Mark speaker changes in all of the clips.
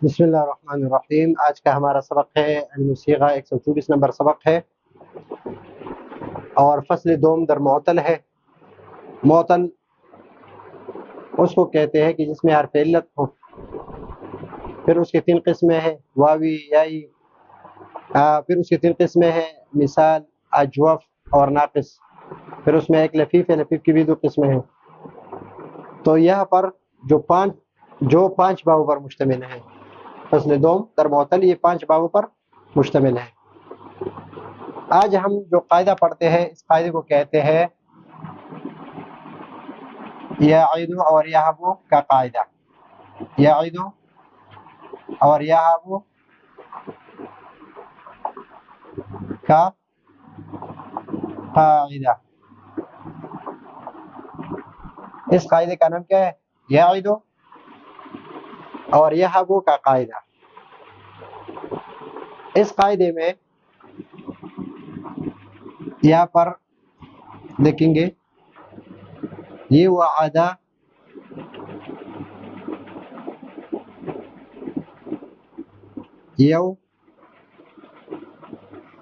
Speaker 1: بسم اللہ الرحمن الرحیم۔ آج کا ہمارا سبق ہے الموسیقہ، 124 نمبر سبق ہے اور فصل دوم در معطل ہے۔ معطل اس کو کہتے ہیں کہ جس میں حرف علت ہو۔ پھر اس کی 3 قسمیں ہیں، واوی، یائی۔ پھر اس کی 3 قسمیں ہیں، مثال، اجوف اور ناقص۔ پھر اس میں ایک لفیف ہے، لفیف کی بھی 2 قسمیں ہیں۔ تو یہاں پر جو پانچ بابوں پر مشتمل ہے فصل دوم در معطل، یہ 5 بابوں پر مشتمل ہے۔ آج ہم جو قاعدہ پڑھتے ہیں اس قاعدے کو کہتے ہیں یعید اور یہب کا قاعدہ۔ یعید اور یہب کا قاعدہ، اس قاعدے کا نام کیا ہے؟ یعید اور یہب کا قاعدہ۔ اس قاعدے میں یہاں پر دیکھیں گے، یہ وعدہ، یو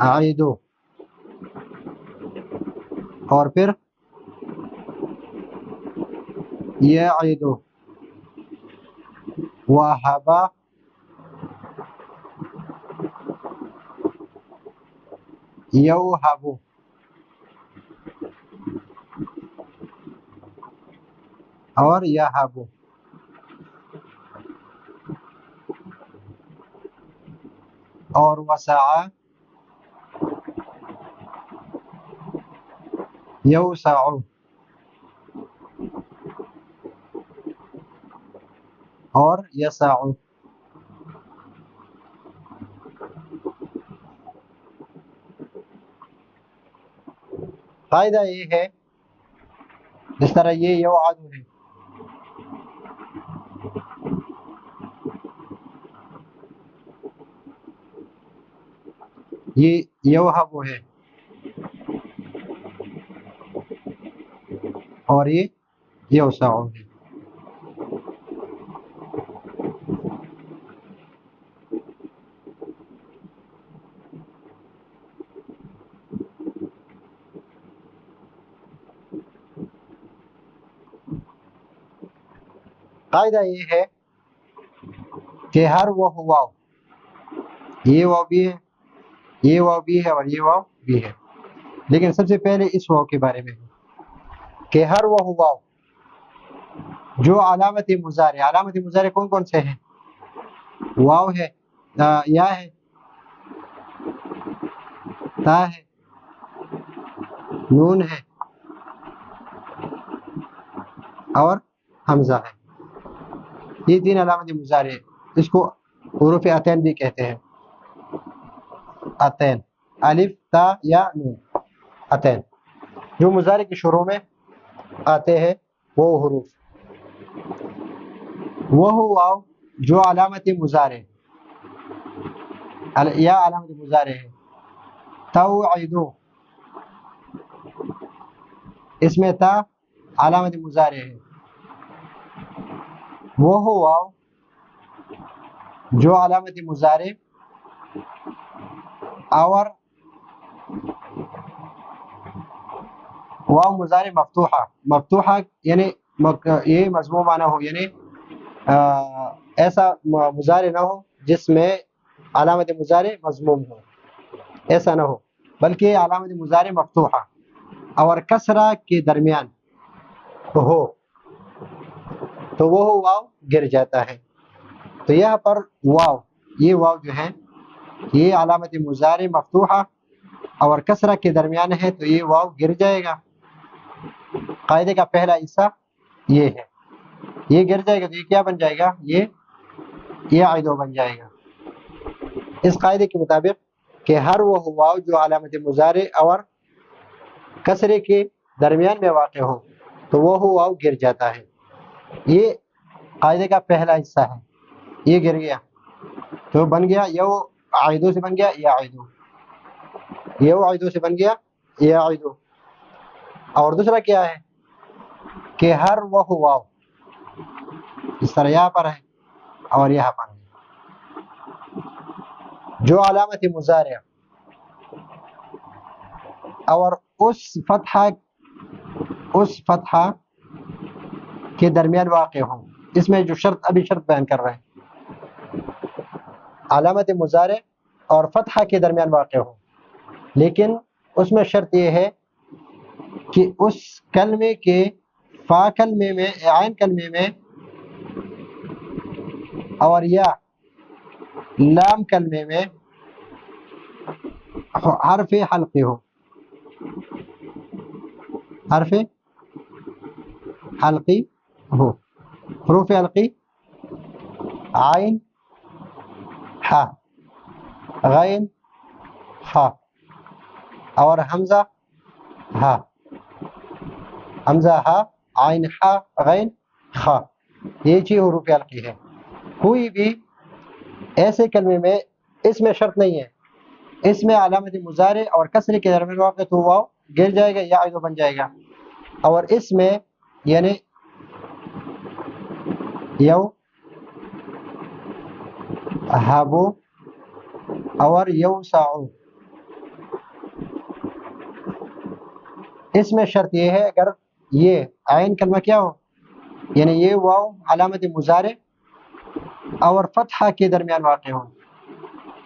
Speaker 1: عیدو، اور پھر یعیدو، وہبا، یوہبو، اور یہبو۔ اور وسع، یوسع، اور یسع۔ قاعدہ یہ ہے، جس طرح یہ یوعد ہے، یہ یوہب ہے، اور یہ یوسع ہے۔ قاعدہ یہ ہے کہ ہر وہ واو، یہ واو بھی ہے، یہ واو بھی ہے، اور یہ واو بھی ہے، لیکن سب سے پہلے اس واو کے بارے میں ہے کہ ہر وہ واو جو علامت مضارع، علامت مضارع کون کون سے ہیں؟ واو ہے، یا ہے، تا ہے، نون ہے، اور حمزہ ہے۔ یہ 3 علامت مضارع، اس کو حروف عطین بھی کہتے ہیں۔ عطین، الف، تا، یا، نون، عطین، جو مضارع کے شروع میں آتے ہیں وہ حروف۔ وہ واو جو علامت مضارع یا علامت مضارع ہے، توعدو، اس میں تا علامت مضارع ہے۔ وہ واو جو علامت مضارع اور واو مضارع مفتوحہ، مفتوحہ یعنی یہ مضموم نہ ہو، یعنی ایسا مضارع نہ ہو جس میں علامت مضارع مضموم ہو، ایسا نہ ہو، بلکہ علامت مضارع مفتوحہ اور کسرہ کے درمیان ہو، تو وہ واو گر جاتا ہے۔ تو یہاں پر واو، یہ واو جو ہے یہ علامت مضارع مفتوحہ اور کسرہ کے درمیان ہے، تو یہ واو گر جائے گا۔ قاعدے کا پہلا حصہ یہ ہے، یہ گر جائے گا تو یہ کیا بن جائے گا؟ یہ عیدو بن جائے گا۔ اس قاعدے کے مطابق کہ ہر وہ واو جو علامت مضارع اور کسرے کے درمیان میں واقع ہو تو وہ واو گر جاتا ہے۔ یہ قاعدے کا پہلا حصہ ہے، یہ گر گیا تو بن گیا یو عیدو سے بن گیا یا عیدو، یو عیدو سے بن گیا یا عیدو۔ اور دوسرا کیا ہے کہ ہر وہ واو، اس طرح یہاں پر ہے اور یہاں پر ہے، جو علامت مضارع اور اس فتحہ کے درمیان واقع ہوں. اس میں جو ابھی شرط بیان کر رہے ہیں، علامت مضارع اور فتحہ کے درمیان واقع ہوں، لیکن اس میں شرط یہ ہے کہ اس کلمے کے فا کلمے میں، عین کلمے میں اور یا لام کلمے میں حرف حلقی ہو. حرف حلقی ہو، حروف حلقی عین ہا غین ہا اور حمزہ ہا، حمزہ ہا عین ہا غین ہا، یہ چیز حروف حلقی ہے. کوئی بھی ایسے کلمے میں اس میں شرط نہیں ہے، اس میں علامت مضارع اور کسرے کے درمیان واقع تو واو گر جائے گا یا عیدو بن جائے گا، اور اس میں یعنی یو ہابو اور یو ساؤ، اس میں شرط یہ ہے اگر یہ عین کلمہ کیا ہو، یعنی یہ واو علامت مضارع اور فتحہ کے درمیان واقع ہو،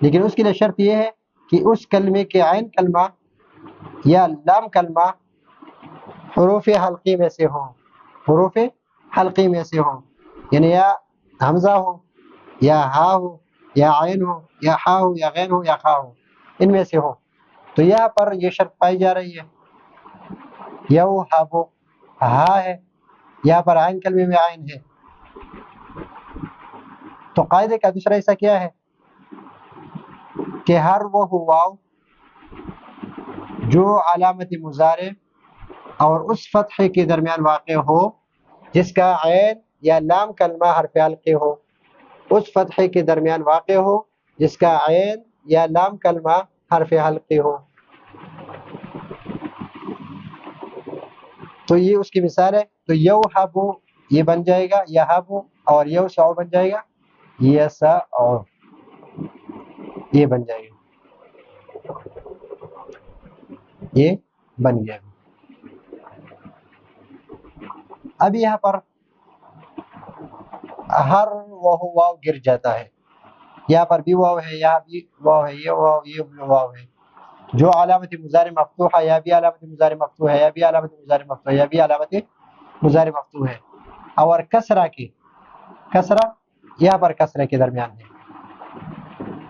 Speaker 1: لیکن اس کے لیے شرط یہ ہے کہ اس کلمے کے عین کلمہ یا لام کلمہ حروف حلقی میں سے ہو، حروف حلقی میں سے ہو، یعنی یا حمزہ ہو یا ہا ہو یا عین ہو یا ہا ہو یا غین ہو یا خا ہو، ان میں سے ہو. تو یہاں پر یہ شرط پائی جا رہی ہے. یو ہابو ہا ہے، یہاں پر عین کلمے میں عین ہے. تو قاعدے کا دوسرا حصہ کیا ہے کہ ہر وہ واو جو علامت مضارع اور اس فتحے کے درمیان واقع ہو جس کا عین یا لام کلمہ حرف حلقی ہو، اس فتحے کے درمیان واقع ہو جس کا عین یا لام کلمہ حرف حلقی ہو. تو یہ اس کی مثال ہے. تو یو ہابو یہ بن جائے گا یا ہابو، اور یو ساؤ بن جائے گا یہ سا اور یہ بن جائے گا، یہ بن گیا. اب یہاں پر ہر واو گر جاتا ہے، یہاں پر بھی واو ہے، یہاں بھی واو ہے، یہ واو یہ واو ہے، جو علامت مضارع مفتوح ہے یا بھی علامت مضارع مفتوح ہے یا بھی علامت مضارع مفتوح ہے یا بھی علامت مضارع مفتوح ہے. اور کسرہ یہاں پر کسرے کے درمیان ہے،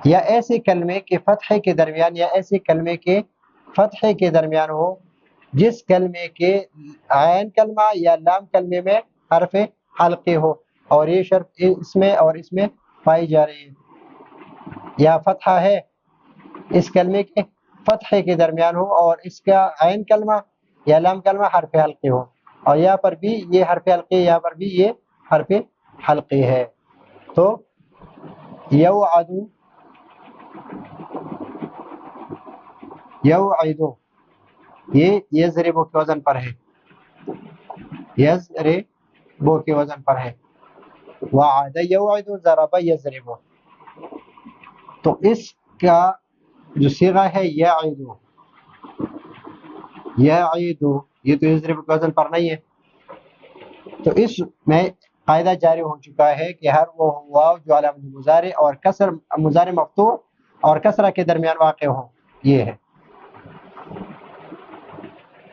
Speaker 1: یا ایسے کلمے کے فتحے کے درمیان، یا ایسے کلمے کے فتحے کے درمیان ہو جس کلمے کے عین کلمہ یا لام کلمے میں حرف حلقی ہو، اور یہ شرط اس میں اور اس میں پائی جا رہی ہے. یا فتحہ ہے اس کلمے کے فتحے کے درمیان ہو اور اس کا عین کلمہ یا لام کلمہ حرف حلقی ہو، اور یہاں پر بھی یہ حرف حلقی، یہاں پر بھی یہ حرف حلقی ہے. تو یوعدو یوعدو یہ یضربو کے وزن پر ہے، یضربو کے وزن پر ہے. وعد یوعد ضرب یضرب، تو اس کا جو صیغہ ہے یعیدو، یعیدو یہ تو یضرب کے وزن پر نہیں ہے. تو اس میں قاعدہ جاری ہو چکا ہے کہ ہر وہ واو جو علامت مضارع اور کسر مضارع مفتوح اور کسرہ کے درمیان واقع ہو یہ ہے.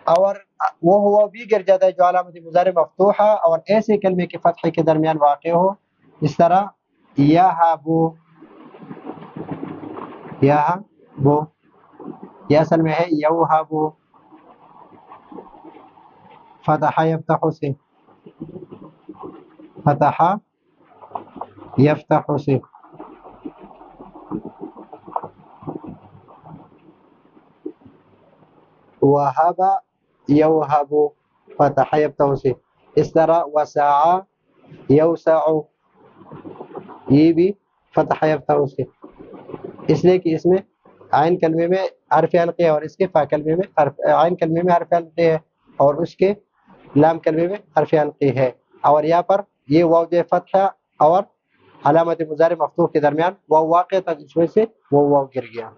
Speaker 1: اور وہ ہوا بھی گر جاتا ہے جو علامت مضارع مفتوحہ اور ایسے کلمے کے فتحے کے درمیان واقع ہو، اس طرح یہابو، یہابو یہ اصل میں ہے یوہابو، فتح یفتح سے، فتح یفتح سے. وہب یوہبو فتح یفتح سے. اس طرح وسع یوسع یہ بھی فتح یفتح سے، اس لیے کہ اس میں عین کلمے میں حرف حلقی ہے اور اس کے فا کلمے میں عین کلمے میں حرف حلقی ہے اور اس کے لام کلمے میں حرف حلقی ہے. اور یہاں پر یہ واو فتحہ اور علامت مضارع مفتوح کے درمیان واو واقع تھا، اس وجہ سے وہ واو گر گیا.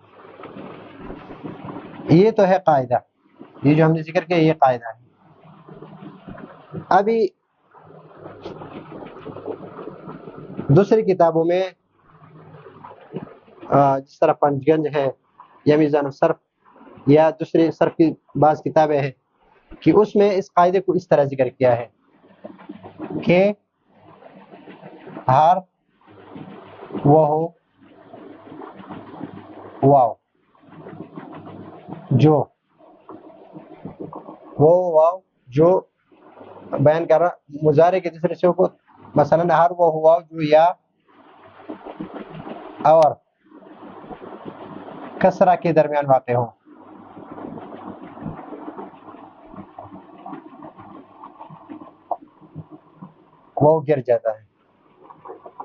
Speaker 1: یہ تو ہے قاعدہ، یہ جو ہم نے ذکر کیا یہ قاعدہ ہے. ابھی دوسری کتابوں میں جس طرح پنجگنج ہے یا میزان الصرف یا دوسری صرف کی بعض کتابیں ہیں کہ اس میں اس قاعدے کو اس طرح ذکر کیا ہے کہ ہر وہ واو جو جو بیان کر رہا مضارع کے دوسرے شعبے کو، مثلا ہر وہ واو جو یا اور کسرہ کے درمیان واقع ہو. وہ گر جاتا ہے،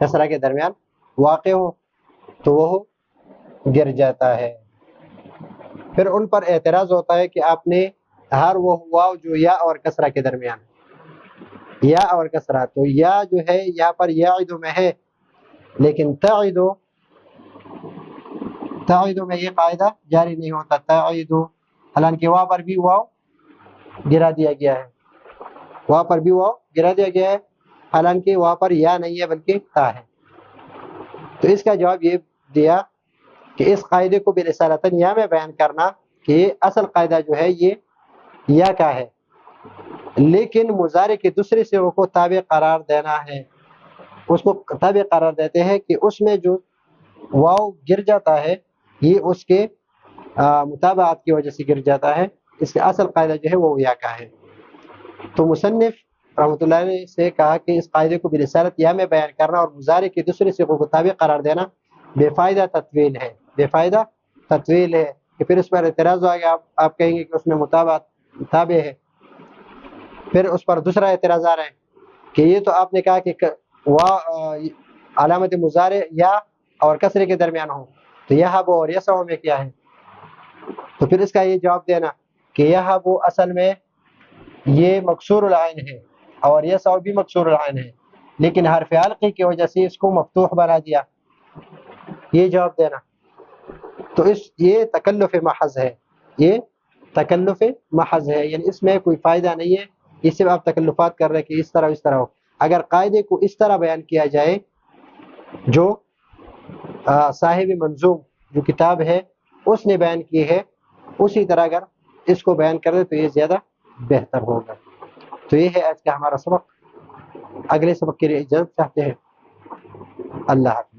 Speaker 1: کسرہ کے درمیان واقع ہو تو وہ گر جاتا ہے. پھر ان پر اعتراض ہوتا ہے کہ آپ نے ہر وہ واو جو یا اور کسرہ کے درمیان، یا اور کسرہ، تو یا جو ہے یہاں پر یعد میں ہے، لیکن تعد میں یہ قاعدہ جاری نہیں ہوتا. تعد حالانکہ وہاں پر بھی واو گرا دیا گیا ہے، وہاں پر بھی واو گرا دیا گیا ہے، حالانکہ وہاں پر یا نہیں ہے بلکہ تا ہے. تو اس کا جواب یہ دیا کہ اس قاعدے کو بالرسالتاً یا میں بیان کرنا کہ یہ اصل قاعدہ جو ہے یہ یا کا ہے، لیکن مضارع کے دوسرے صیغوں کو تابع قرار دینا ہے. اس کو تابع قرار دیتے ہیں کہ اس میں جو واو گر جاتا ہے یہ اس کے مطابعات کی وجہ سے گر جاتا ہے، اس کا اصل قاعدہ جو ہے وہ یا کا ہے. تو مصنف رحمۃ اللہ علیہ سے کہا کہ اس قاعدے کو بالرسالت یا میں بیان کرنا اور مضارع کے دوسرے صیغوں کو تابع قرار دینا بے فائدہ تطویل ہے، بے فائدہ تطویل ہے. کہ پھر اس پر اعتراض ہو گیا، آپ کہیں گے کہ اس میں مطابعات تابع ہے. پھر اس پر دوسرا اعتراض آ رہا ہے کہ یہ تو آپ نے کہا کہ علامت مضارع یا اور کسرے کے درمیان ہو، تو یہب اور یسع میں کیا ہے؟ تو پھر اس کا یہ جواب دینا کہ یہب اصل میں یہ مکسور العین ہے اور یسع بھی مکسور العین ہے، لیکن حرف علقی کی وجہ سے اس کو مفتوح بنا دیا. یہ جواب دینا. تو یہ تکلف محض ہے، یہ تکلف محض ہے، یعنی اس میں کوئی فائدہ نہیں ہے، اس سے آپ تکلفات کر رہے کہ اس طرح ہو. اگر قاعدے کو اس طرح بیان کیا جائے جو صاحب منظوم جو کتاب ہے اس نے بیان کی ہے، اسی طرح اگر اس کو بیان کر دے تو یہ زیادہ بہتر ہوگا. تو یہ ہے آج کا ہمارا سبق. اگلے سبق کے لیے اجازت چاہتے ہیں. اللہ حافظ.